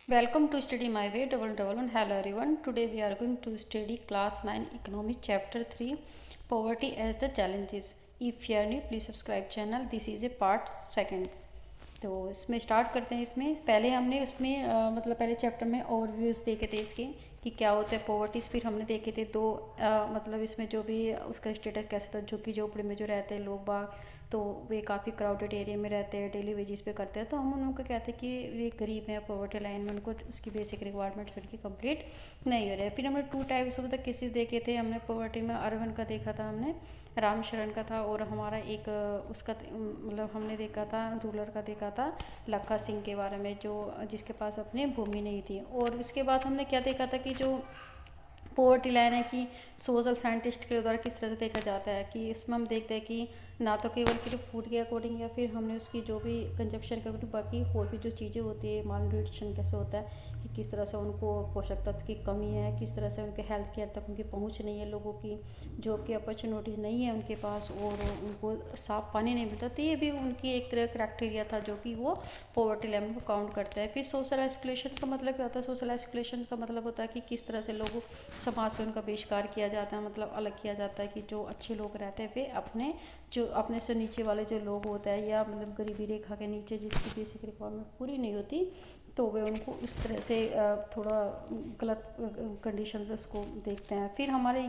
Welcome to Study My Way double double one. Hello everyone. Today we are going to study class 9 economics chapter 3 poverty as the challenges. If you are new please subscribe channel. This is a part second. तो इसमें start करते हैं। इसमें पहले हमने उसमें मतलब पहले चैप्टर में ओवरव्यूज़ देखे थे इसके कि क्या होता है पॉवर्टीज़। फिर हमने देखे थे दो मतलब इसमें जो भी उसका स्टेटस कैसा था, झुग्गी झोपड़ी में जो रहते हैं लोग बाग, तो वे काफ़ी क्राउडेड एरिया में रहते हैं, डेली वेजेस पे करते हैं। तो हम उनको कहते हैं कि वे गरीब हैं, पॉवर्टी लाइन में, उनको उसकी बेसिक रिक्वायरमेंट्स उनकी कंप्लीट नहीं हो रहे हैं। फिर हमने two types of the cases देखे थे। हमने पॉवर्टी में अर्बन का देखा था, हमने राम शरण का था, और हमारा एक उसका मतलब हमने देखा था रूलर का देखा था लखा सिंह के बारे में, जो जिसके पास अपनी भूमि नहीं थी। और इसके बाद हमने क्या देखा था कि जो पोवर्टी लाइन है कि सोशल साइंटिस्ट के द्वारा किस तरह से देखा जाता है कि इसमें हम देखते हैं कि ना तो केवल कि फूड के अकॉर्डिंग, या फिर हमने उसकी जो भी कंजप्शन के अकॉर्डिंग, बाकी और भी जो चीज़ें होती है, माल न्यूट्रिशन कैसे होता है कि किस तरह से उनको पोषक तत्व की कमी है, किस तरह से उनके हेल्थ केयर तक उनकी पहुंच नहीं है, लोगों की जॉब की अपॉर्चुनिटीज नहीं है उनके पास, और उनको साफ पानी नहीं मिलता। तो ये भी उनकी एक तरह क्राइटेरिया था जो कि वो पॉवर्टी लाइन को काउंट करता है। फिर सोशल एस्कुलेशन का मतलब क्या होता है? सोशल एस्कुलेशन का मतलब होता है कि किस तरह से लोग समाज से उनका बहिष्कार किया जाता है, मतलब अलग किया जाता है कि जो अच्छे लोग रहते हैं वे अपने जो अपने से नीचे वाले जो लोग होते हैं, या मतलब गरीबी रेखा के नीचे जिसकी बेसिक रिक्वायरमेंट पूरी नहीं होती, तो वे उनको उस तरह से थोड़ा गलत कंडीशन से उसको देखते हैं। फिर हमारे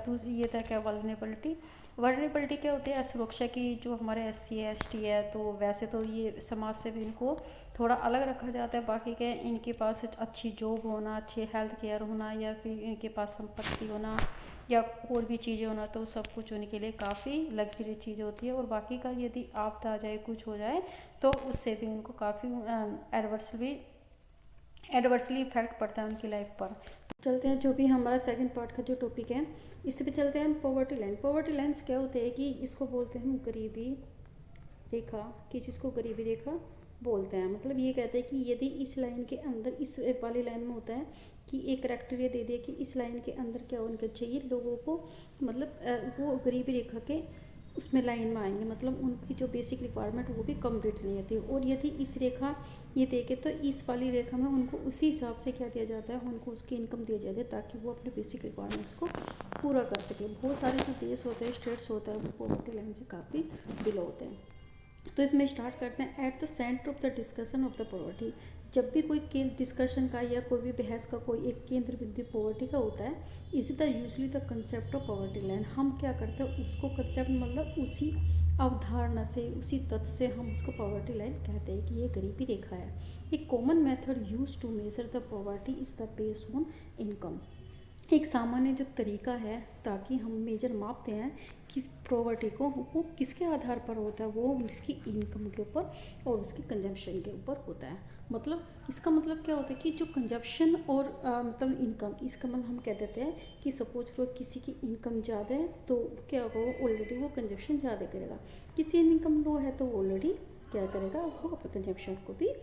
दूसरी ये था क्या, वल्नरेबिलिटी। वल्नरेबिलिटी क्या होती है? सुरक्षा की। जो हमारे SC ST है, तो वैसे तो ये समाज से भी इनको थोड़ा अलग रखा जाता है। बाकी के इनके पास अच्छी जॉब होना, अच्छे हेल्थ केयर होना, या फिर इनके पास संपत्ति होना, या और भी चीज़ें होना, तो सब कुछ उनके लिए काफ़ी लग्जरी चीज़ होती है। और बाकी का यदि आपदा आ जाए, कुछ हो जाए, तो उससे भी उनको काफ़ी एडवर्सली इफेक्ट पड़ता है उनकी लाइफ पर। चलते हैं जो भी हमारा सेकंड पार्ट का जो टॉपिक है, इस पे चलते हैं हम। Poverty line. पॉवर्टी लाइन्स क्या होते हैं कि इसको बोलते हैं हम गरीबी रेखा। किस चीज़ को गरीबी रेखा बोलते हैं? मतलब ये कहते हैं कि यदि इस लाइन के अंदर, इस वाली लाइन में होता है कि एक क्राइटेरिया दे दिया कि इस लाइन के अंदर क्या होना चाहिए लोगों को, मतलब वो गरीबी रेखा के उसमें लाइन में आएंगे, मतलब उनकी जो बेसिक रिक्वायरमेंट वो भी कंप्लीट नहीं होती। और यदि इस रेखा ये देखे तो इस वाली रेखा में उनको उसी हिसाब से क्या दिया जाता है, उनको उसकी इनकम दी जाती है ताकि वो अपने बेसिक रिक्वायरमेंट्स को पूरा कर सके। बहुत सारे जो देश होते हैं, स्टेट्स होते हैं, वो पॉवर्टी लाइन से काफ़ी बिलो होते हैं। तो इसमें स्टार्ट करते हैं। At the centre of the discussion of the poverty. जब भी कोई डिस्कशन का या कोई भी बहस का कोई एक केंद्र बिंदु पॉवर्टी का होता है, is the usually the concept of poverty line. हम क्या करते हैं उसको कंसेप्ट, मतलब उसी अवधारणा से, उसी तथ्य से हम उसको पॉवर्टी लाइन कहते हैं कि ये गरीबी रेखा है। एक common method use to measure the poverty is the base on income. एक सामान्य जो तरीका है ताकि हम मेजर मापते हैं कि प्रॉपर्टी को, वो किसके आधार पर होता है, वो उसकी इनकम के ऊपर और उसकी कंजम्पशन के ऊपर होता है। मतलब इसका मतलब क्या होता है कि जो कंजप्शन और मतलब इनकम, इसका मतलब हम कह देते हैं कि सपोज करो किसी की इनकम ज़्यादा है तो क्या होगा, वो ऑलरेडी वो कंजप्शन ज़्यादा करेगा। किसी इनकम लो है तो ऑलरेडी क्या करेगा, वो अपने कंजप्शन को भी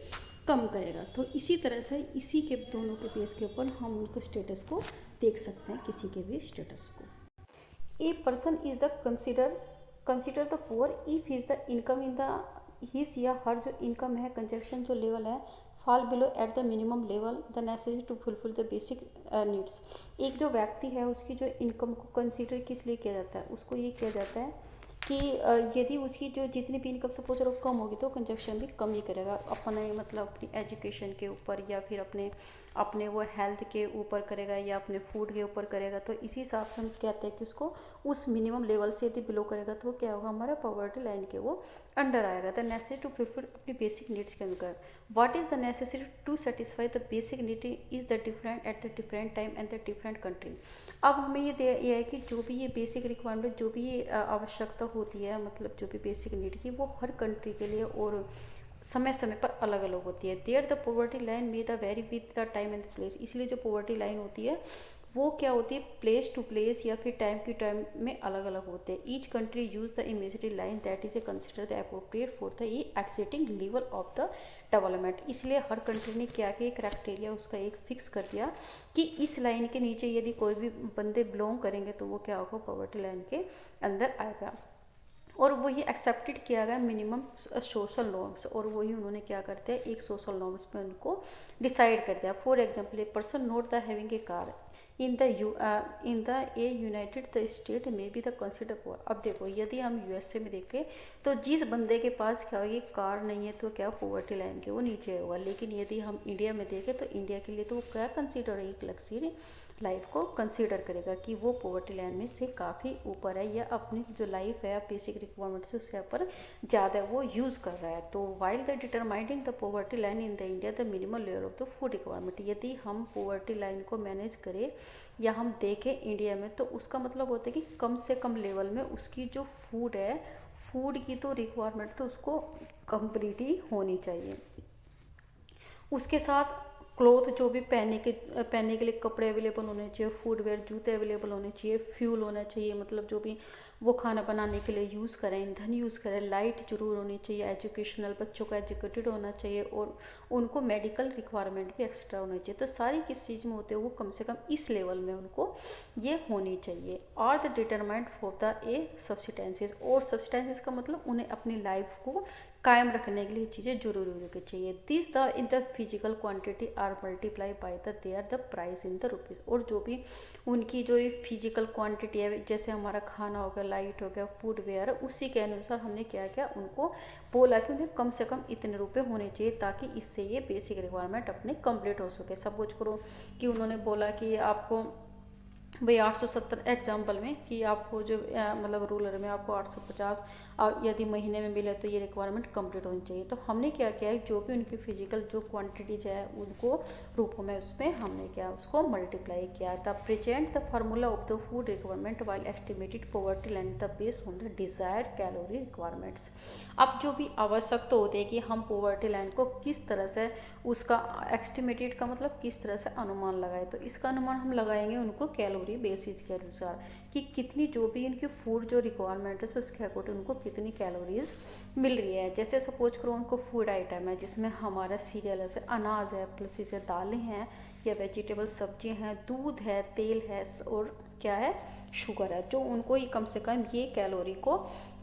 कम करेगा। तो इसी तरह से इसी के दोनों के बेस के ऊपर हम उनके स्टेटस को देख सकते हैं, किसी के भी स्टेटस को। A person is the consider the poor if is the income in the his या हर जो इनकम है, कंजप्शन जो लेवल है, fall below at the minimum level the necessity to fulfil the basic needs. एक जो व्यक्ति है उसकी जो इनकम को कंसीडर किस लिए किया जाता है, उसको ये किया जाता है कि यदि उसकी जो जितनी भी इनकम सपोज करो कम होगी तो कंजप्शन भी कम ही करेगा अपने, मतलब अपनी एजुकेशन के ऊपर, या फिर अपने अपने वो हेल्थ के ऊपर करेगा, या अपने फूड के ऊपर करेगा। तो इसी हिसाब से हम कहते हैं कि उसको उस मिनिमम लेवल से यदि बिलो करेगा तो क्या होगा, हमारा पॉवर्टी लाइन के वो अंडर आएगा। द नेसेसिटी टू फुलफिल अपनी बेसिक नीड्स के अंदर। What is the necessity to satisfy the basic need is the different at the different time and the different country. अब हमें ये है कि जो भी ये बेसिक रिक्वायरमेंट, जो भी ये आवश्यकता होती है, मतलब जो भी बेसिक नीड की, वो हर कंट्री के लिए और समय समय पर अलग अलग होती है। There the poverty line may the vary with the time and the place. इसलिए जो पॉवर्टी लाइन होती है वो क्या होती है, प्लेस टू प्लेस या फिर टाइम टू टाइम में अलग अलग होते हैं। Each country use the imagery line that is a consider the appropriate for the exiting level of the development. इसलिए हर कंट्री ने क्या किया, क्राइटेरिया उसका एक फिक्स कर दिया कि इस लाइन के नीचे यदि कोई भी बंदे बिलोंग करेंगे तो वो क्या होगा, पॉवर्टी लाइन के अंदर आएगा। और वही एक्सेप्टेड किया गया मिनिमम सोशल नॉर्म्स, और वही उन्होंने क्या करते हैं एक सोशल नॉर्म्स पे उनको डिसाइड कर दिया। For example a person not the having a car in the A United the state में बी द कंसिडर पुअर। अब देखो यदि हम यूएसए में देखें तो जिस बंदे के पास क्या होगी कार नहीं है तो क्या पॉवर्टी लाइन के वो नीचे होगा, लेकिन यदि हम इंडिया में देखें तो इंडिया के लिए तो वो क्या कंसिडर है एक लग्जरी लाइफ को कंसीडर करेगा कि वो पॉवर्टी लाइन में से काफ़ी ऊपर है या अपनी जो लाइफ है बेसिक रिक्वायरमेंट से उससे ऊपर ज़्यादा वो यूज़ कर रहा है। तो while the determining the poverty line in the India the minimum layer of the food requirement, यदि हम पॉवर्टी लाइन को मैनेज करें या हम देखें इंडिया में तो उसका मतलब होता है कि कम से कम लेवल में उसकी जो फूड है फूड की तो रिक्वायरमेंट तो उसको कंप्लीट ही होनी चाहिए। उसके साथ क्लोथ जो भी पहनने के लिए कपड़े अवेलेबल होने चाहिए, फूडवेयर जूते अवेलेबल होने चाहिए, फ्यूल होना चाहिए, मतलब जो भी वो खाना बनाने के लिए यूज़ करें ईंधन यूज़ करें, लाइट जरूर होनी चाहिए, एजुकेशनल बच्चों का एजुकेटेड होना चाहिए और उनको मेडिकल रिक्वायरमेंट भी एक्स्ट्रा होनी चाहिए। तो सारी किस चीज़ में होते हैं वो कम से कम इस लेवल में उनको ये होनी चाहिए। और the determined for the a subsistences, और सब्सिटेंसेस का मतलब उन्हें अपनी लाइफ को कायम रखने के लिए चीज़ें जरूरी होनी चाहिए। This the in the physical quantity are multiply by the their the price in the rupees, और जो भी उनकी जो ये फिजिकल क्वांटिटी है जैसे हमारा खाना हो गया, लाइट हो गया, फूड वेयर, उसी के अनुसार हमने क्या किया उनको बोला कि उन्हें कम से कम इतने रुपए होने चाहिए ताकि इससे ये बेसिक रिक्वायरमेंट अपने कंप्लीट हो सके। सपोज करो कि उन्होंने बोला कि आपको भाई 870 एग्जाम्पल में कि आपको जो मतलब रूरल में आपको 850 यदि महीने में मिले तो ये रिक्वायरमेंट कंप्लीट होनी चाहिए। तो हमने क्या किया है जो भी उनकी फिजिकल जो क्वांटिटीज है उनको रूपों में उसमें हमने क्या उसको मल्टीप्लाई किया। The present the formula of the food requirement while estimated poverty line the based on the desired calorie requirements. अब जो भी आवश्यकता होती है कि हम पॉवर्टी लाइन को किस तरह से उसका एस्टिमेटेड का मतलब किस तरह से अनुमान लगाए, तो इसका अनुमान हम लगाएंगे उनको कैलोरी बेसिस के अनुसार कि कितनी जो भी इनकी फूड जो रिक्वायरमेंट है उसके अकॉर्डिंग उनको कितनी कैलोरीज मिल रही है। जैसे सपोज करो उनको फूड आइटम है जिसमें हमारा सीरियल है अनाज है प्लस इसे दालें हैं या वेजिटेबल सब्जियां हैं, दूध है, तेल है और क्या है शुगर है, जो उनको ही कम से कम ये कैलोरी को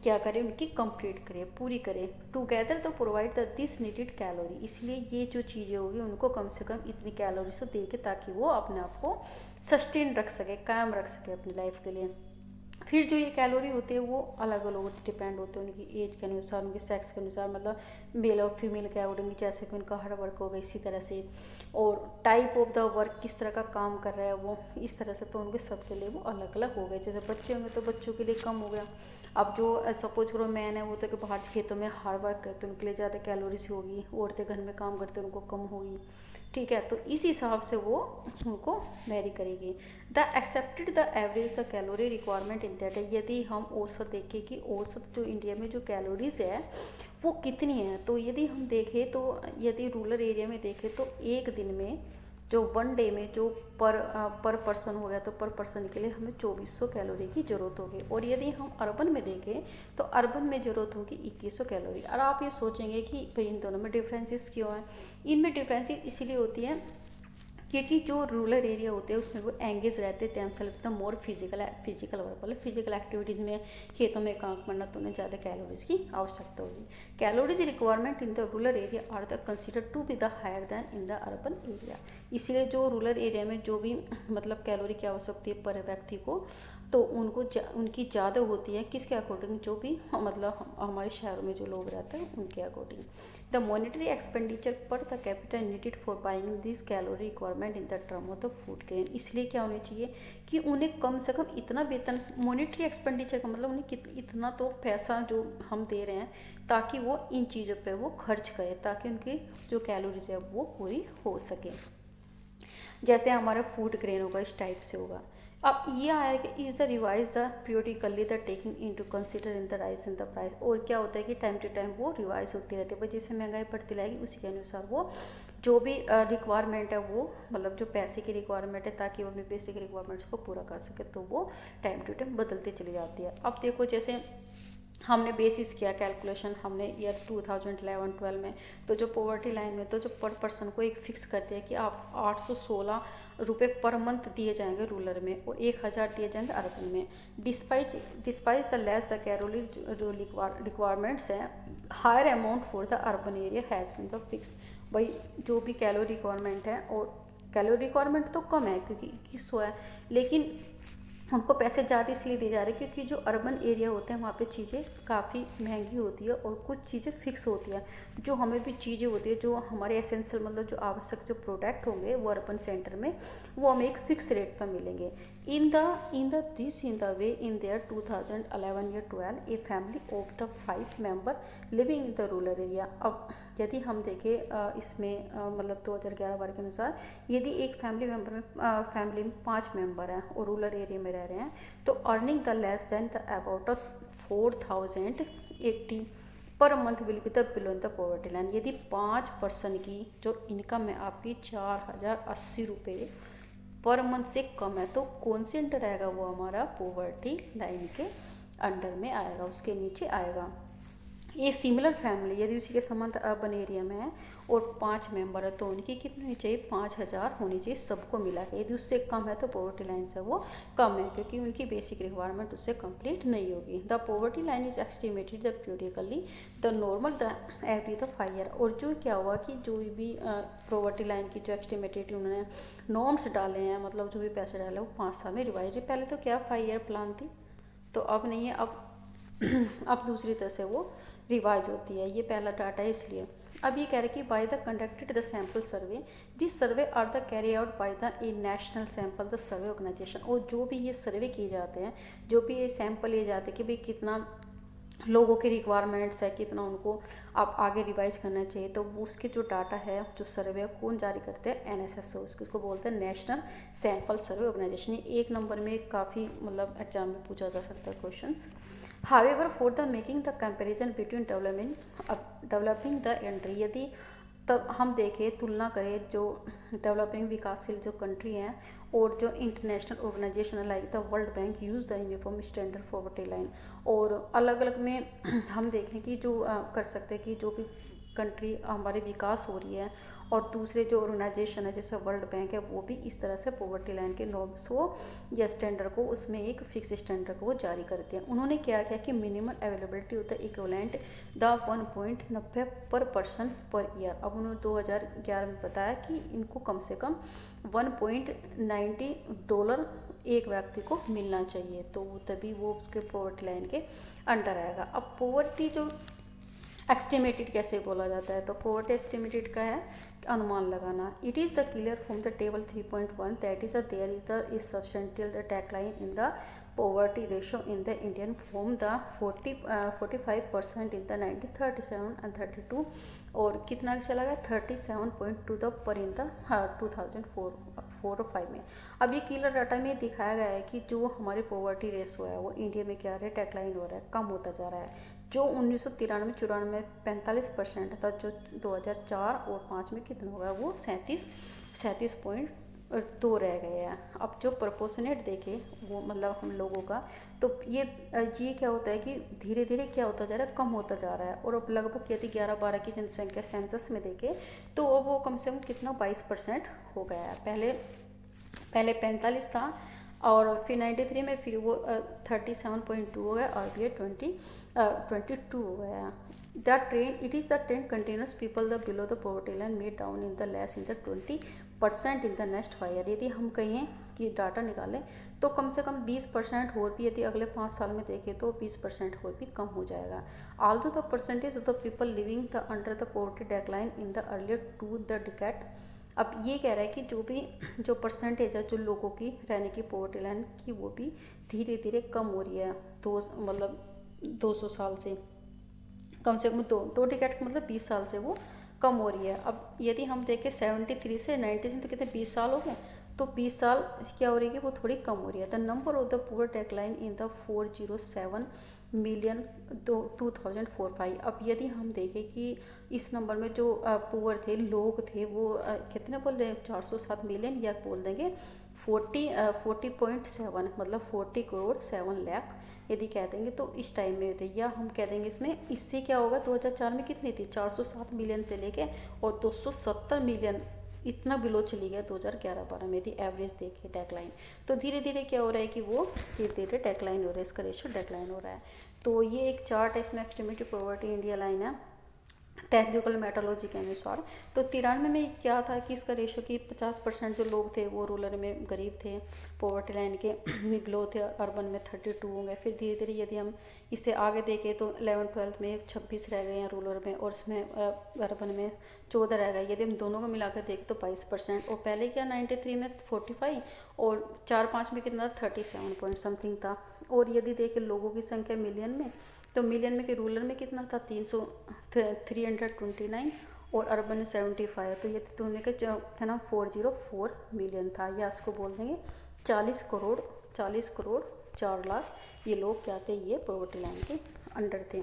क्या करें उनकी कंप्लीट करें पूरी करें टुगेदर तो provide the this needed calorie. इसलिए ये जो चीज़ें होगी उनको कम से कम इतनी कैलोरीज तो दे के ताकि वो अपने आप को सस्टेन रख सके, कायम रख सके अपनी लाइफ के लिए। फिर जो ये कैलोरी होती है वो अलग अलग डिपेंड होते हैं उनकी एज के अनुसार, उनके सेक्स के अनुसार, मतलब मेल और फीमेल के अकॉर्डिंग जैसे कि उनका हार्ड वर्क होगा इसी तरह से, और टाइप ऑफ द वर्क किस तरह का काम कर रहा है वो इस तरह से, तो उनके सबके लिए वो अलग अलग हो गए। जैसे बच्चे होंगे तो बच्चों के लिए कम हो गया। अब जो सपोज करो मैन है वो तो कि बाहर खेतों में हार्ड वर्क करते हैं उनके लिए ज़्यादा कैलोरीज होगी, औरतें घर में काम करते हैं उनको कम होगी, ठीक है। तो इस हिसाब से वो उनको वेरी करेगी। The accepted the average the calorie requirement in that, यदि हम औसत देखें कि औसत जो इंडिया में जो कैलोरीज है वो कितनी है, तो यदि हम देखें तो यदि रूरल एरिया में देखें तो एक दिन में जो वन डे में जो पर पर्सन हो गया तो पर पर्सन के लिए हमें 2400 कैलोरी की ज़रूरत होगी, और यदि हम अर्बन में देखें तो अर्बन में ज़रूरत होगी 2100 कैलोरी। और आप ये सोचेंगे कि भाई इन दोनों में डिफरेंसेस क्यों हैं, इनमें डिफरेंसेस इसलिए होती है क्योंकि जो रूरल एरिया होते हैं उसमें वो एंगेज रहते थे self the more physical work, मतलब फिजिकल एक्टिविटीज़ में खेतों में काम करना तो उन्हें ज़्यादा कैलोरीज की आवश्यकता होगी। Calories requirement in the rural area are the consider to be the higher than in the urban area. इसलिए जो रूरल एरिया में जो भी मतलब कैलोरी की आवश्यकता है पर व्यक्ति को तो उनको उनकी ज़्यादा होती है किसके अकॉर्डिंग, जो भी मतलब हमारे शहरों में जो लोग रहते हैं उनके अकॉर्डिंग। द मॉनेटरी एक्सपेंडिचर पर the capital needed for buying this calorie requirement in the term of the food grain. इसलिए क्या होनी चाहिए कि उन्हें कम से कम इतना वेतन, मॉनेटरी एक्सपेंडिचर का मतलब उन्हें इतना तो पैसा जो हम दे रहे हैं ताकि वो इन चीज़ों पे वो खर्च करें ताकि उनकी जो कैलोरीज है वो पूरी हो सके। जैसे हमारा फूड ग्रेन होगा इस टाइप से होगा। अब ये आया कि is the revise the periodically the taking into consider in the rice in the price, और क्या होता है कि टाइम टू टाइम वो रिवाइज होती रहती है, जैसे महंगाई बढ़ती रहेगी उसी के अनुसार वो जो भी रिक्वायरमेंट है वो मतलब जो पैसे की रिक्वायरमेंट है ताकि वो अपनी बेसिक रिक्वायरमेंट्स को पूरा कर सके तो वो टाइम टू टाइम बदलती चली जाती है। अब देखो जैसे हमने बेसिस किया कैलकुलेशन, हमने ईयर 2011-12 में, तो जो पॉवर्टी लाइन में तो जो पर पर्सन को एक फिक्स करते हैं कि आप 816 रुपये पर मंथ दिए जाएंगे रूरल में और 1000 दिए जाएंगे अर्बन में। Despise the less the calorie requirements है, higher amount for the urban area has been the fix. भाई जो भी कैलोरी रिक्वायरमेंट है, और कैलोरी रिक्वायरमेंट तो कम है क्योंकि 2100 है, लेकिन उनको पैसे ज़्यादा इसलिए दिए जा रहे हैं क्योंकि जो अर्बन एरिया होते हैं वहाँ पे चीज़ें काफ़ी महंगी होती है और कुछ चीज़ें फिक्स होती है। जो हमें भी चीज़ें होती है, जो हमारे एसेंशियल मतलब जो आवश्यक जो प्रोडक्ट होंगे वो अर्बन सेंटर में वो हमें एक फिक्स रेट पर मिलेंगे। In the way in their 2011 या 12 a family of the 5 member living in the rural area. अब यदि हम देखें इसमें मतलब 2011-12 के अनुसार, यदि एक फैमिली में 5 मेंबर हैं और रूरल एरिया में रह रहे हैं, तो earning the less than the about 4080 per month will be the below in the poverty line. यदि 5 पर्सन की जो इनकम है आपकी 4080 रुपये पर मंथ से कम है, तो कौन से अंडर आएगा? वो हमारा पॉवर्टी लाइन के अंडर में आएगा, उसके नीचे आएगा। ये सिमिलर फैमिली यदि उसी के समांतर अर्बन एरिया में है और 5 मेंबर है, तो उनकी कितनी होनी चाहिए? 5000 होनी चाहिए सबको मिला के। यदि उससे कम है तो पॉवर्टी लाइन से वो कम है, क्योंकि उनकी बेसिक रिक्वायरमेंट उससे कंप्लीट नहीं होगी। The poverty line is estimated the periodically the normal the every the 5 year. और जो क्या हुआ कि जो भी पॉवर्टी लाइन की जो एस्टिमेटेड उन्होंने नॉर्म्स डाले हैं, मतलब जो भी पैसे डाले वो 5 साल में रिवाइज है। पहले तो क्या 5 ईयर प्लान थी, तो अब नहीं है, अब दूसरी तरह से वो रिवाइज होती है। ये पहला डाटा है इसलिए। अब ये कह रहे कि by the conducted the sample survey, this survey are the carry out by the a national sample the survey organisation. और जो भी ये सर्वे किए जाते हैं, जो भी ये सैंपल लिए जाते हैं कि भाई कितना लोगों के रिक्वायरमेंट्स है, कितना उनको आप आगे रिवाइज करना चाहिए, तो उसके जो डाटा है, जो सर्वे है, कौन जारी करते हैं? NSSO, उसको बोलते हैं नेशनल सैंपल सर्वे ऑर्गेनाइजेशन। एक नंबर में काफ़ी मतलब एग्जाम में पूछा जा सकता है questions. However for the making the comparison between developing the country, यदि तब हम देखें तुलना करें जो डेवलपिंग विकासशील जो कंट्री हैं और जो international organisation like the World Bank use the uniform standard poverty line, और अलग अलग में हम देखें कि जो कर सकते हैं कि जो भी कंट्री हमारी विकास हो रही है और दूसरे जो ऑर्गेनाइजेशन है जैसे वर्ल्ड बैंक है, वो भी इस तरह से पॉवर्टी लाइन के नॉर्म्स को या स्टैंडर्ड को उसमें एक फिक्स स्टैंडर्ड को वो जारी करते हैं। उन्होंने क्या किया कि मिनिमम अवेलेबिलिटी होता है इक्विवेलेंट द 1.90 पर पर्सन पर ईयर। अब उन्होंने 2011 में बताया कि इनको कम से कम $1.90 एक व्यक्ति को मिलना चाहिए, तो तभी वो उसके पॉवर्टी लाइन के अंडर आएगा। अब पॉवर्टी जो एस्टिमेटेड कैसे बोला जाता है, तो पॉवर्टी एस्टिमेटेड का है अनुमान लगाना। It is the clear from the table 3.1 that is there is substantial the tagline in the poverty ratio in the Indian from the 45% in the 1937 and 32, और कितना चला गया 37.2 द पर इन द 2004 और 5 में। अब ये क्लियर डाटा में दिखाया गया है कि जो हमारे पॉवर्टी रेशो है वो इंडिया में क्या है, टैगलाइन हो रहा है, कम होता जा रहा है। जो 1993-94 45% था, जो 2004 और 5 में कितना होगा, वो 37.2 रह गए हैं। अब जो प्रोपोर्शनेट देखे वो मतलब हम लोगों का, तो ये क्या होता है कि धीरे धीरे क्या होता जा रहा है, कम होता जा रहा है। और अब लगभग यदि 11-12 की जनसंख्या सेंसस में देखे तो अब वो कम से कम कितना 22% हो गया है। पहले 45 था और फिर 93 में फिर वो 37.2 हो गया और ये 22 हो गया। The trend it is the trend continuous people the below the poverty line made down in the less in the 20% in the next 5 year. यदि हम कहें कि डाटा निकालें तो कम से कम 20% और भी यदि अगले 5 साल में देखें तो 20% और भी कम हो जाएगा। Although the percentage of the people living the under the poverty decline in the earlier to the decade. अब ये कह रहा है कि जो परसेंटेज है जो लोगों की रहने की पॉवर्टी लाइन की, वो भी धीरे धीरे कम हो रही है। 200 साल से कम से कम दो डिकेड मतलब 20 साल से वो कम हो रही है। अब यदि हम देखें 73 से 90 से तो कितने 20 साल हो गए, तो 20 साल क्या हो रही है, वो थोड़ी कम हो रही है। The number of the poor decline in the 407 million 2045। अब यदि हम देखें कि इस नंबर में जो पुअर थे, लोग थे, वो कितने बोल रहे हैं, 407 मिलियन, या बोल देंगे 40.7, मतलब 40 करोड़ 7 लाख यदि कह देंगे तो इस टाइम में थे। या हम कह देंगे इसमें, इससे क्या होगा, 2004 में कितनी थी, 407 मिलियन से लेके और 270 मिलियन, इतना बिलो चली गया 2011-12 में थी एवरेज देखिए डेक्लाइन। तो धीरे धीरे क्या हो रहा है कि वो धीरे धीरे डेक्लाइन हो रहा है, इसका रेशो डेक्लाइन हो रहा है। तो ये एक चार्ट है, इसमें एस्टिमेटेड पॉवर्टी इंडिया लाइन है टेक्निकल मेट्रोलॉजी के अनुसार। तो 93 में क्या था कि इसका रेशो कि 50% जो लोग थे वो रूरल में गरीब थे, पॉवर्टी लाइन के बिलो थे, अर्बन में 32 होंगे। फिर धीरे धीरे यदि हम इससे आगे देखें तो 11-12 में 26 रह गए हैं रूरल में, और इसमें अर्बन में 14 रह गए। यदि हम दोनों को मिलाकर देखें तो 22%, और पहले क्या 93 में 45 और 4-5 में कितना 37 पॉइंट समथिंग था। और यदि देखें लोगों की संख्या मिलियन में, तो मिलियन में कि रूरल में कितना था 329 और अर्बन में 75। तो ये तुमने का जो था ना 404 मिलियन था, या इसको बोल देंगे 40 करोड़ 4 लाख ये लोग क्या थे, ये पॉवर्टी लाइन के अंडर थे।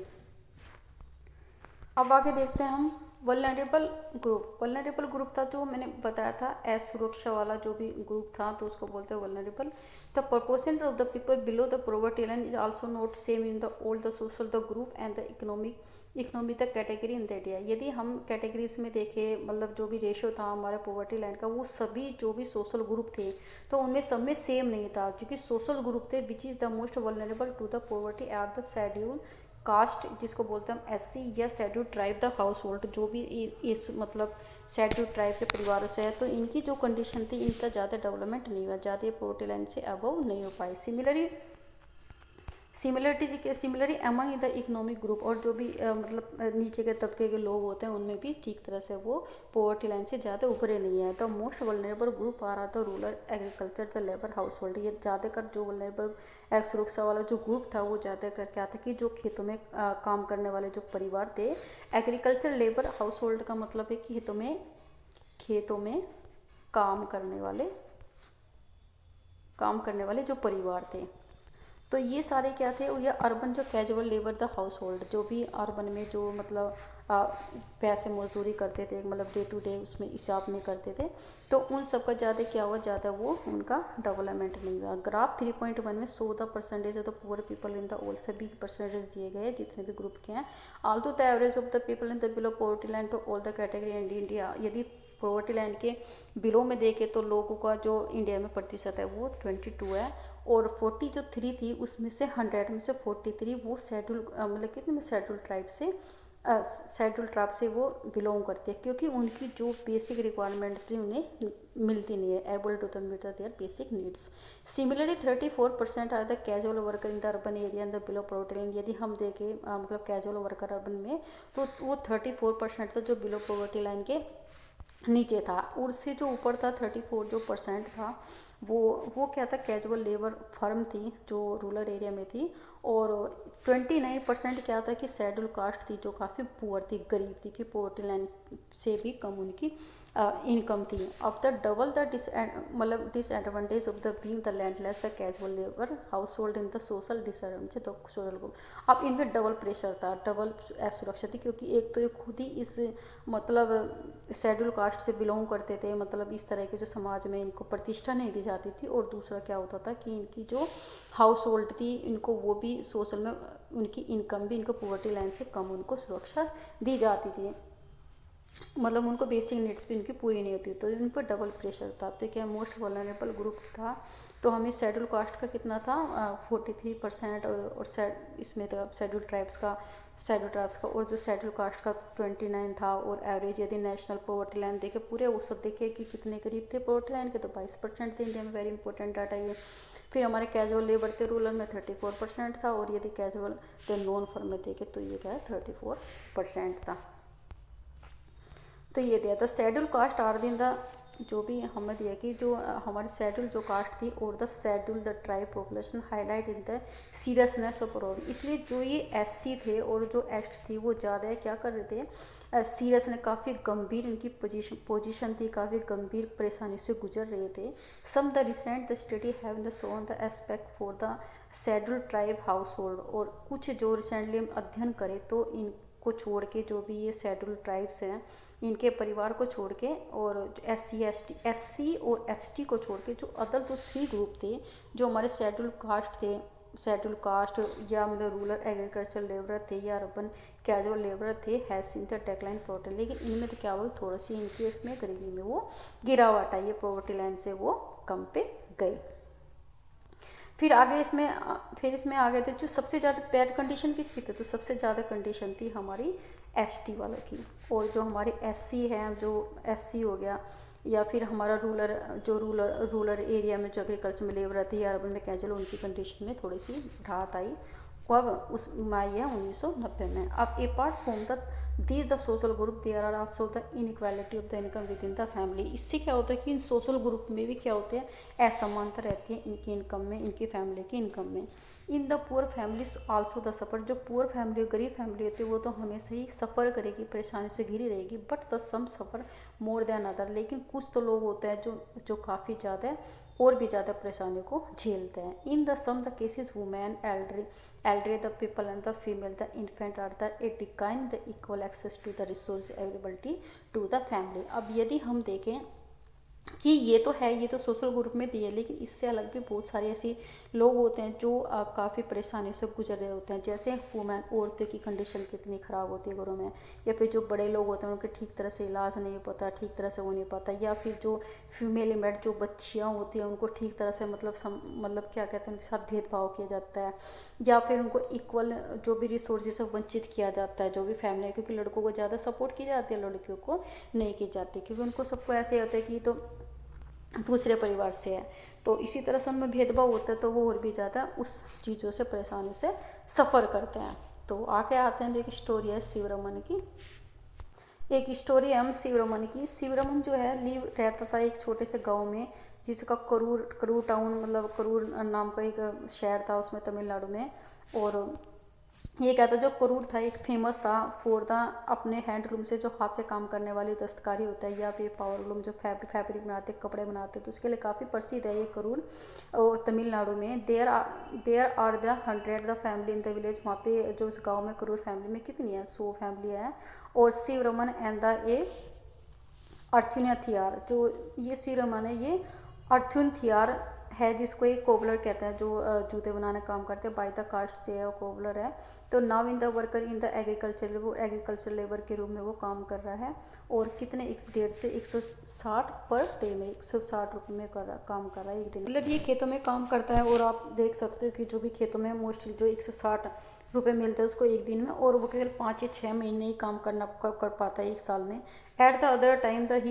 अब आगे देखते हैं हम वल्नरेबल ग्रुप। वल्नरेबल ग्रुप था जो मैंने बताया था, असुरक्षा वाला जो भी ग्रुप था तो उसको बोलते हैं vulnerable. The proportion of the people below the poverty line is also not same in the all the social the group and the economic the category in the India. यदि हम कैटेगरीज में देखें, मतलब जो भी रेशो था हमारे poverty line का, वो सभी जो भी सोशल ग्रुप थे तो उनमें सब में सेम नहीं था, क्योंकि सोशल ग्रुप थे which is the most vulnerable to the poverty at the schedule caste, जिसको बोलते हैं हम एससी, या schedule tribe the household, जो भी इस मतलब शेड्यूल ट्राइब के परिवारों से है, तो इनकी जो कंडीशन थी इनका ज़्यादा डेवलपमेंट नहीं हुआ, ज़्यादा पॉवर्टी लाइन से अबव नहीं हो पाई। Similarly among the economic group, और जो भी मतलब नीचे के तबके के लोग होते हैं उनमें भी ठीक तरह से वो पॉवर्टी लाइन से ज़्यादा उभरे नहीं है। द मोस्ट वल्नरेबल ग्रुप आ रहा था rural agriculture the labour house hold. ये ज़्यादातर जो वल्नरेबल सुरक्षा वाला जो ग्रुप था वो ज़्यादातर क्या था कि जो खेतों में काम करने वाले जो परिवार थे। एग्रीकल्चर लेबर हाउस होल्ड का मतलब है कि खेतों में काम करने वाले जो परिवार थे। तो ये सारे क्या थे, ये अर्बन जो casual labour the household, जो भी अर्बन में जो मतलब पैसे मजदूरी करते थे, मतलब डे टू डे उसमें हिसाब में करते थे, तो उन सब का ज़्यादा क्या हुआ, ज़्यादा वो उनका डेवलपमेंट नहीं हुआ। ग्राफ 3.1 में 100 percentage of the poor people in the all, सभी परसेंटेज दिए गए जितने भी ग्रुप के हैं। Although the average of the people in the below poverty line to all the category in India. यदि पॉवर्टी लाइन के बिलो में देखें तो लोगों का जो इंडिया में प्रतिशत है वो 22 है, और 40 जो 3 थी उसमें से 100 में से 43 वो शेड्यूल मतलब कितने में शेड्यूल ट्राइब से वो बिलोंग करते हैं, क्योंकि उनकी जो बेसिक रिक्वायरमेंट्स भी उन्हें मिलती नहीं है, able to the meet their basic needs. Similarly 34% are the casual worker in the urban area in the below poverty line. यदि हम देखें मतलब कैजुअल वर्कर अर्बन में, तो वो 34% था जो बिलो पॉवर्टी लाइन के नीचे था, और उससे जो ऊपर था 34 जो परसेंट था वो क्या था, कैजुअल लेबर फर्म थी जो रूरल एरिया में थी। और 29% क्या था कि शेड्यूल कास्ट थी जो काफ़ी पुअर थी, गरीब थी, कि पॉवर्टी लाइन से भी कम उनकी इनकम थी। अब the double the disadvantage of the being the landless the casual labour house hold in the social disadvantage the social group. अब इनमें डबल प्रेशर था, डबल असुरक्षा थी, क्योंकि एक तो ये खुद ही इस मतलब शेड्यूल कास्ट से बिलोंग करते थे, मतलब इस तरह के जो समाज में इनको प्रतिष्ठा नहीं दी जाती थी, और दूसरा क्या होता था कि इनकी जो हाउस होल्ड थी इनको वो भी सोशल में उनकी इनकम भी इनको पॉवर्टी लाइन से कम उनको सुरक्षा दी जाती थी, मतलब उनको बेसिक नीड्स भी उनकी पूरी नहीं होती, तो उन पर डबल प्रेशर था। तो क्या मोस्ट वल्नरेबल ग्रुप था, तो हमें शेड्यूल कास्ट का कितना था 43%, और इसमें तो शेड्यूल ट्राइब्स का और जो शेड्यूल कास्ट का 29 था। और एवरेज यदि नेशनल पॉवर्टी लाइन देखे पूरे वो सब देखे कि कितने करीब थे पॉवर्टी लाइन के, तो 22% थे इंडिया में, वेरी इंपॉर्टेंट डाटा ये। फिर हमारे कैजुअल लेबर थे रूरल में 34% था, और यदि कैजुअल थे नॉन फर्म में देखे तो ये क्या है 34% था। तो ये दिया था schedule caste are in the जो भी हमें दिया कि जो हमारी शेड्यूल जो कास्ट थी और the schedule the tribe population highlight in the seriousness of problem, इसलिए जो ये एससी थे और जो एसटी थी वो ज़्यादा क्या कर रहे थे, सीरियस ने काफ़ी गंभीर इनकी पोजीशन थी, काफ़ी गंभीर परेशानी से गुजर रहे थे। Some the recent the study have the shown the aspect for the schedule tribe household, और कुछ जो रिसेंटली हम अध्ययन करें तो इनको छोड़ के जो भी ये शेड्यूल ट्राइब्स हैं इनके परिवार को छोड़ के, और एससी और एसटी को छोड़ के जो अदर जो 3 ग्रुप थे जो हमारे शेड्यूल कास्ट थे, शेड्यूल कास्ट या मतलब रूरल एग्रीकल्चर लेबर थे या अर्बन कैजुअल लेबर थे, has seen the decline poverty, लेकिन इनमें तो क्या हुआ थोड़ा सी इनकी इसमें गरीबी में वो गिरावट आई है, पॉवर्टी लाइन से वो कम पे गई। फिर आगे इसमें आ गए थे जो सबसे ज़्यादा बैड कंडीशन किसकी थी, तो सबसे ज़्यादा कंडीशन थी हमारी एसटी वालों की, और जो हमारे एससी हैं, जो एससी हो गया या फिर हमारा रूरल एरिया में जो एग्रीकल्चर में लेबर रहती है या अर्बन में कैजुअल, उनकी कंडीशन में थोड़ी सी राहत आई, कब उस आई है 1990 में। अब apart from the these the social group there are also the inequality of the income within the family, इससे क्या होता है कि इन सोशल ग्रुप में भी क्या होते हैं असमानता रहती है इनकी इनकम में, इनकी फैमिली की इनकम में। In the poor families also the suffer, जो पुअर फैमिली गरीब फैमिली होती है वो तो हमेशा ही सफ़र करेगी, परेशानी से घिरी रहेगी, but the some suffer more than other, लेकिन कुछ तो लोग होते हैं जो काफ़ी ज़्यादा और भी ज़्यादा परेशानियों को झेलते हैं। In the some the cases women elderly the people and the female the infant are the a decline the equal access to the resource availability to the family. अब यदि हम देखें कि ये तो है, ये तो सोशल ग्रुप में दिए, लेकिन इससे अलग भी बहुत सारे ऐसे लोग होते हैं जो काफ़ी परेशानियों से गुजर रहे होते हैं, जैसे वुमेन औरतों की कंडीशन कितनी ख़राब होती है घरों में, या फिर जो बड़े लोग होते हैं उनके ठीक तरह से इलाज नहीं पता, ठीक तरह से वो नहीं पाता, या फिर जो फीमेल इमेट जो बच्चियाँ होती हैं उनको ठीक तरह से मतलब क्या कहते हैं उनके साथ भेदभाव किया जाता है, या फिर उनको इक्वल जो भी रिसोर्सेज से वंचित किया जाता है जो भी फैमिली है, क्योंकि लड़कों को ज़्यादा सपोर्ट की जाती है, लड़कियों को नहीं की जाती, क्योंकि उनको सबको ऐसे होता है कि तो दूसरे परिवार से है, तो इसी तरह से उनमें भेदभाव होता है, तो वो और भी ज़्यादा उस चीज़ों से परेशानियों से सफ़र करते हैं। तो आगे आते हैं, एक स्टोरी है शिवरमन की, एक स्टोरी है हम शिवरमन की। शिवरमन जो है लिव रहता था एक छोटे से गांव में जिसका करूर टाउन, मतलब करूर नाम का एक शहर था उसमें तमिलनाडु में। और ये कहता जो करूर था एक फेमस था फॉर द अपने हैंडलूम से, जो हाथ से काम करने वाली दस्तकारी होता है, या फिर पावरलूम जो फैब्रिक बनाते कपड़े बनाते, तो उसके लिए काफ़ी प्रसिद्ध है ये करूर और तमिलनाडु में। There are the 100 the family in the village, वहाँ पे जो उस गांव में करूर फैमिली में कितनी है 100 फैमिली है। और शिवरमन एंड द ए अर्थुन थियार, जो ये शिवरमन है ये अर्थुन थियार है जिसको एक कोबलर कहते हैं, जो जूते बनाने का काम करते हैं, बाय द कास्ट से है वो कोबलर है। तो now in the worker in the agriculture, वो एग्रीकल्चर लेबर के रूप में वो काम कर रहा है। और कितने 150 से 160 पर डे में 160 रुपये में काम कर रहा है एक दिन, मतलब ये खेतों में काम करता है। और आप देख सकते हो कि जो भी खेतों में मोस्टली जो 160 रुपये मिलते हैं उसको एक दिन में, और वो केवल 5 या 6 महीने ही काम कर पाता है एक साल में। At the other time the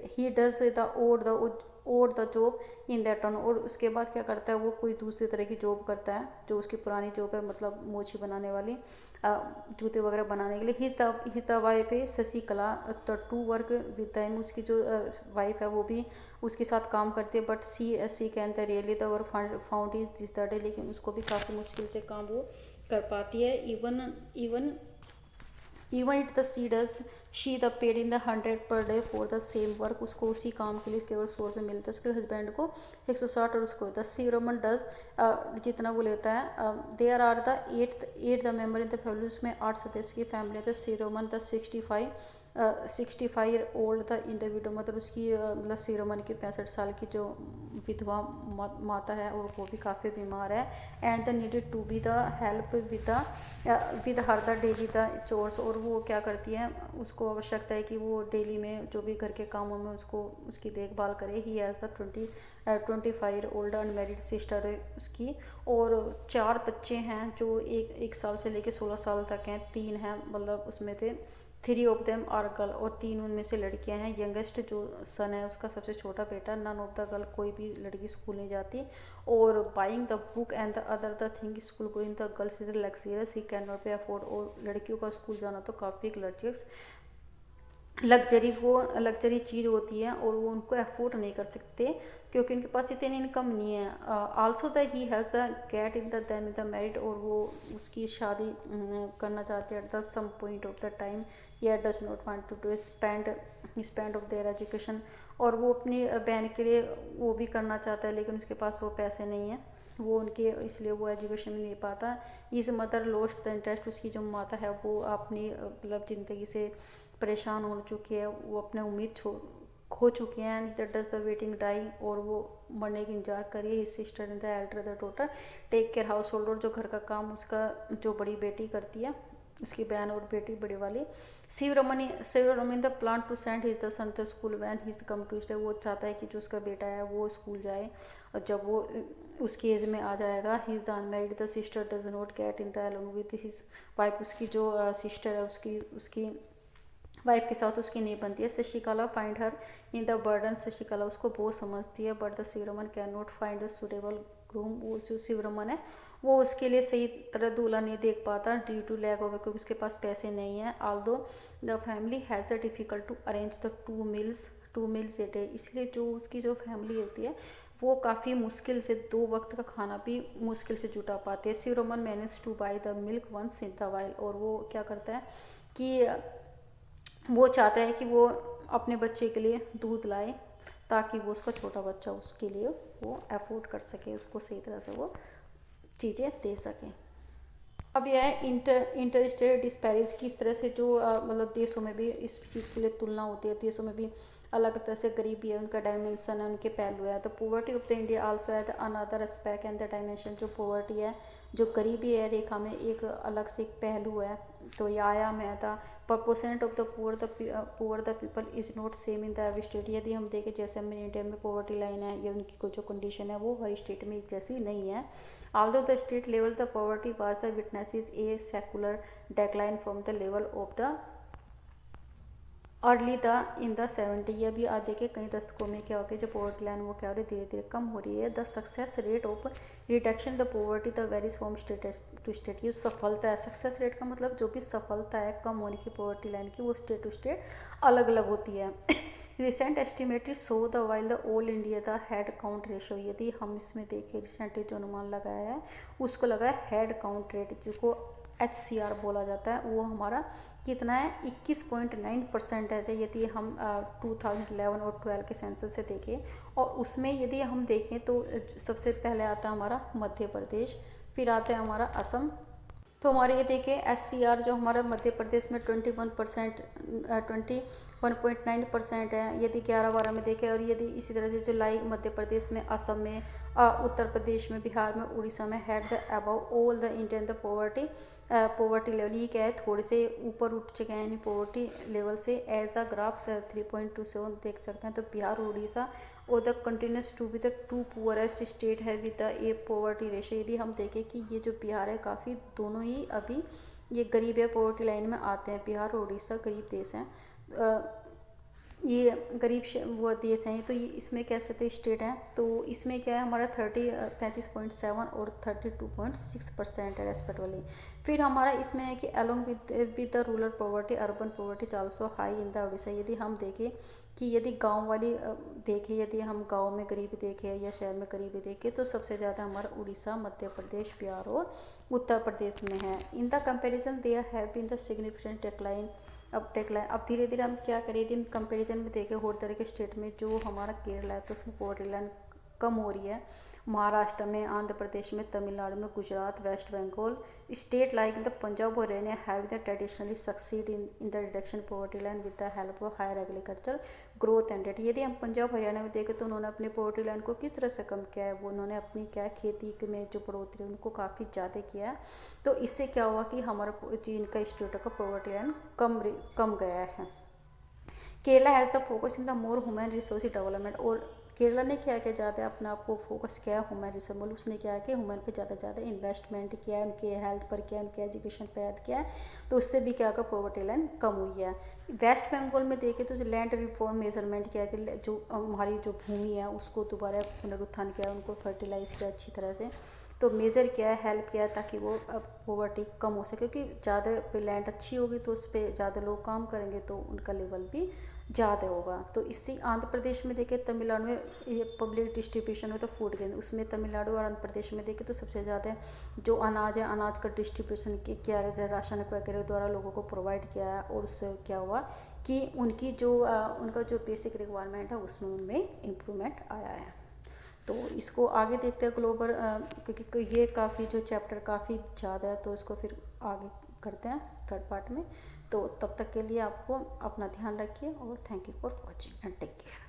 he does the और द जॉब इन रिटर्न, और उसके बाद क्या करता है वो कोई दूसरी तरह की जॉब करता है जो उसकी पुरानी जॉब है, मतलब मोची बनाने वाली, जूते वगैरह बनाने के लिए। हिज द वाइफ है Shashikala the to work with time, उसकी जो वाइफ है वो भी उसके साथ काम करती है, but she can the really the work found is this the day, लेकिन उसको भी काफ़ी मुश्किल से काम वो कर पाती है। Even it the she the paid in the 100 per day for the same work, उसको उसी काम के लिए केवल 100 रुपये मिलता है, उसके हस्बैंड को 160 और उसको होता है। शिवरमन डज जितना वो लेता है। There are the eight the member in the family, उसमें 8 सदस्य की फैमिली है। Shivaraman the 65 year old the individual, मतलब उसकी मतलब शिवरमन की 65 साल की जो विधवा माता है और वो भी काफ़ी बीमार है। And the needed to be the help with her the daily the chores, और वो क्या करती है उसको आवश्यकता है कि वो डेली में जो भी घर के कामों में उसकी देखभाल करे। ही has the 25 year old unmarried sister है उसकी, और 4 बच्चे हैं जो एक साल से लेकर 16 साल तक हैं। 3 हैं मतलब उसमें थे 3 ऑफ देम आर गर्ल, और 3 उनमें से लड़कियां हैं। यंगेस्ट जो सन है उसका सबसे छोटा बेटा। नन ऑफ द गर्ल, कोई भी लड़की स्कूल नहीं जाती। और buying the book and the other the thing school going the girls is luxurious he can not be afford, और लड़कियों का स्कूल जाना तो काफ़ी लग्जरियस लग्जरी चीज़ होती है और वो उनको अफोर्ड नहीं कर सकते क्योंकि उनके पास इतनी इनकम नहीं है। Also the he has the get in the married, और वो उसकी शादी करना चाहते हैं at the some point of the time, या does not want to do spend of their education, और वो अपनी बहन के लिए वो भी करना चाहता है लेकिन उसके पास वो पैसे नहीं है, वो उनके इसलिए वो एजुकेशन नहीं ले पाता। इस मदर लॉस्ट द इंटरेस्ट, उसकी जो माता है वो अपनी मतलब ज़िंदगी से परेशान हो चुकी है, वो अपने उम्मीद छोड़ खो चुके हैं। And that does the waiting die, और वो मरने की इंतजार करिए। His sister in the elder the daughter take care household, और जो घर का काम उसका जो बड़ी बेटी करती है, उसकी बहन और बेटी बड़ी वाली। Shivaraman the plan to send his the son the school when his come to stay, वो चाहता है कि जो उसका बेटा है वो स्कूल जाए, और जब वो उसकी एज में आ जाएगा। He is the unmarried, the sister does not gate in the along with his wife, उसकी जो सिस्टर है उसकी वाइफ के साथ उसकी नहीं बनती है। Shashikala find her in the burden, Shashikala उसको बहुत समझती है, but the Shivaraman can not find the suitable groom, वो जो शिवरमन है वो उसके लिए सही तरह दूल्हा नहीं देख पाता ड्यू टू लैक ऑफ, क्योंकि उसके पास पैसे नहीं है। Although the family has the difficult to arrange the two meals a day, इसलिए जो उसकी जो फैमिली होती है वो काफ़ी मुश्किल से 2 वक्त का खाना भी मुश्किल से जुटा पाते हैं। Shivaraman manage to buy the milk once in the while, और वो क्या करता है कि वो चाहता है कि वो अपने बच्चे के लिए दूध लाए ताकि वो उसका छोटा बच्चा उसके लिए वो अफोर्ड कर सके, उसको सही तरह से वो चीज़ें दे सके। अब यह है इंटर स्टेट डिस्पैरिज, किस तरह से जो मतलब देशों में भी इस चीज़ के लिए तुलना होती है, देशों में भी अलग तरह से गरीबी है, उनका डायमेंशन है, उनके पहलू है। तो poverty of the India also है the another aspect and the dimension, जो पोवर्टी है, जो गरीबी है रेखा में, एक अलग से एक पहलू है, तो ये आयाम है। The proportionate of the poor the people is not same in the every state, यदि हम देखें जैसे हमारे इंडिया में पॉवर्टी लाइन है या उनकी जो कंडीशन है वो हर स्टेट में एक जैसी नहीं है। Although the state level the poverty was the witnesses a secular decline from the level of the early the in the 70, ये भी आधे के कई दशकों में क्या हो गया, जो पॉवर्टी लाइन वो क्या हो रही है, धीरे धीरे कम हो रही है। The success rate of reduction the poverty the varies from state to state, ये सफलता है, सक्सेस रेट का मतलब जो भी सफलता है कम होने की पॉवर्टी लाइन की, वो स्टेट टू स्टेट अलग अलग होती है। Recent estimated so the while the all India the head count ratio, यदि हम इसमें देखें रिसेंटली जो अनुमान लगाया है उसको लगा है हेड काउंट रेट, जिसको HCR बोला जाता है, वो हमारा कितना है 21.9% है। यदि हम 2011 और 12 के सेंसस से देखें, और उसमें यदि हम देखें तो सबसे पहले आता है हमारा मध्य प्रदेश, फिर आता है हमारा असम। तो हमारे ये देखें HCR जो हमारा मध्य प्रदेश में 21.9% है, यदि 11-12 में देखें, और यदि इसी तरह से जुलाई मध्य प्रदेश में, असम में, उत्तर प्रदेश में, बिहार में, उड़ीसा में had the above all the Indian the poverty level, ये क्या है थोड़े से ऊपर उठ चुके हैं यानी पॉवर्टी लेवल से, एज द ग्राफ 3.27 देख सकते हैं। तो बिहार उड़ीसा और the continues to be the 2 poorest state है with the a poverty ratio, यदि हम देखें कि ये जो बिहार है काफ़ी दोनों ही अभी ये गरीब है, पॉवर्टी लाइन में आते हैं। बिहार और उड़ीसा गरीब देश हैं, ये गरीब वो देश हैं, तो ये इसमें कह सकते स्टेट हैं। तो इसमें क्या है हमारा 33.7 और 32.6% है रेस्पेक्टिवली। फिर हमारा इसमें है कि along with the rural poverty urban poverty also high in the Orissa, यदि हम देखें कि यदि गांव वाली देखें, यदि हम गांव में गरीबी देखें या शहर में गरीबी देखें, तो सबसे ज़्यादा हमारा उड़ीसा, मध्य प्रदेश, बिहार और उत्तर प्रदेश में है। In the comparison there have been the significant decline, अब धीरे धीरे हम क्या करें, यदि हम कंपेरिजन में देखें और तरह के स्टेट में, जो हमारा केरला है तो उसमें पॉवर्टी लाइन कम हो रही है, महाराष्ट्र में, आंध्र प्रदेश में, तमिलनाडु में, Gujarat, west Bengal, state like the Punjab और Haryana have the traditionally succeed in the reduction poverty line with the help of higher agriculture growth and rate. यदि हम पंजाब हरियाणा में देखें तो उन्होंने अपनी पॉवर्टी लाइन को किस तरह से कम किया है, वो उन्होंने अपनी क्या खेती में जो बढ़ोतरी है उनको काफ़ी ज़्यादा किया है। तो इससे क्या हुआ कि हमारा जिनका स्टेट का पॉवर्टी लाइन कम गया है। Kerala has the focus in the more human resource development, और केरला ने क्या किया, ज़्यादा अपने आप को फोकस किया ह्यूमन रिसोर्स, मतलब उसने क्या किया ह्यूमन पे ज़्यादा इन्वेस्टमेंट किया है, उनके हेल्थ पर किया, उनके एजुकेशन पर याद किया है, तो उससे भी क्या होगा पॉवर्टी लाइन कम हुई है। वेस्ट बंगाल में देखें तो जो लैंड रिफॉर्म मेजरमेंट किया कि जो हमारी जो भूमि है उसको दोबारा पुनरुत्थान किया, उनको फर्टिलाइज किया अच्छी तरह से, तो मेजर किया है, हेल्प किया है ताकि वो अब पॉवर्टी कम हो सके, क्योंकि ज़्यादा लैंड अच्छी होगी तो उस पर ज़्यादा लोग काम करेंगे तो उनका लेवल भी ज़्यादा होगा। तो इससे आंध्र प्रदेश में देखें, तमिलनाडु में ये पब्लिक डिस्ट्रीब्यूशन में तो फूड ग्रेन, उसमें तमिलनाडु और आंध्र प्रदेश में देखें तो सबसे ज़्यादा जो अनाज है, अनाज का डिस्ट्रीब्यूशन किया गया है, राशन वगैरह द्वारा लोगों को प्रोवाइड किया है, और उससे क्या हुआ कि उनकी जो उनका जो बेसिक रिक्वायरमेंट है उसमें उनमें इम्प्रूवमेंट आया है। तो इसको आगे देखते हैं ग्लोबल, क्योंकि ये काफ़ी जो चैप्टर काफ़ी ज़्यादा है तो इसको फिर आगे करते हैं थर्ड पार्ट में। तो तब तक के लिए आपको अपना ध्यान रखिए और thank you for watching and take care.